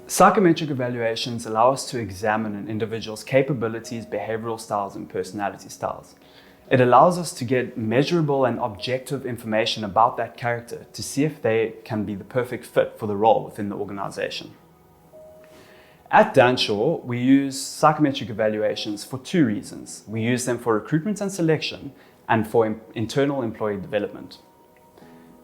Psychometric evaluations allow us to examine an individual's capabilities, behavioral styles, and personality styles. It allows us to get measurable and objective information about that character to see if they can be the perfect fit for the role within the organization. At Danshaw, we use psychometric evaluations for two reasons. We use them for recruitment and selection and for internal employee development.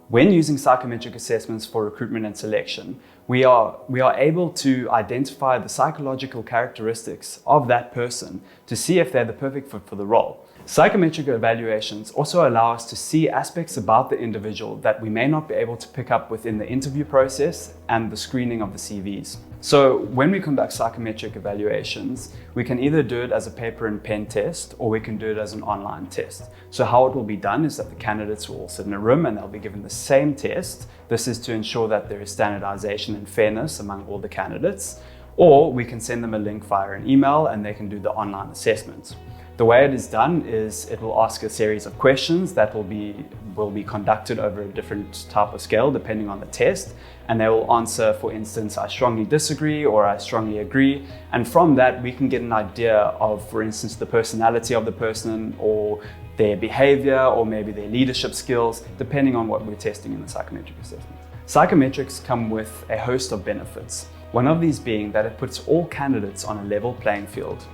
When using psychometric assessments for recruitment and selection, we are able to identify the psychological characteristics of that person to see if they're the perfect fit for the role. Psychometric evaluations also allow us to see aspects about the individual that we may not be able to pick up within the interview process and the screening of the CVs. So when we conduct psychometric evaluations, we can either do it as a paper and pen test, or we can do it as an online test. So how it will be done is that the candidates will all sit in a room and they'll be given the same test. This is to ensure that there is standardization and fairness among all the candidates. Or we can send them a link via an email and they can do the online assessment. The way it is done is it will ask a series of questions that will be conducted over a different type of scale depending on the test, and they will answer, for instance, I strongly disagree or I strongly agree, and from that we can get an idea of, for instance, the personality of the person or their behavior or maybe their leadership skills, depending on what we're testing in the psychometric assessment. Psychometrics come with a host of benefits, one of these being that it puts all candidates on a level playing field.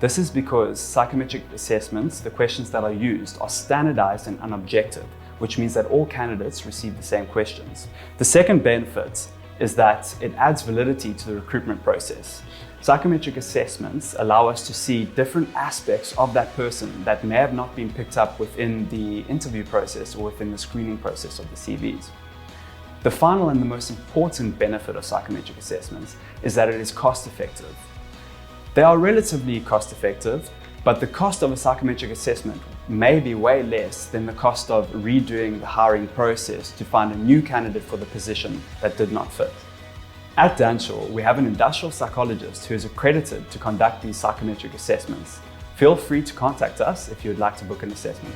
This is because psychometric assessments, the questions that are used, are standardized and unobjective, which means that all candidates receive the same questions. The second benefit is that it adds validity to the recruitment process. Psychometric assessments allow us to see different aspects of that person that may have not been picked up within the interview process or within the screening process of the CVs. The final and the most important benefit of psychometric assessments is that it is cost effective. They are relatively cost effective, but the cost of a psychometric assessment may be way less than the cost of redoing the hiring process to find a new candidate for the position that did not fit. At Danshaw, we have an industrial psychologist who is accredited to conduct these psychometric assessments. Feel free to contact us if you would like to book an assessment.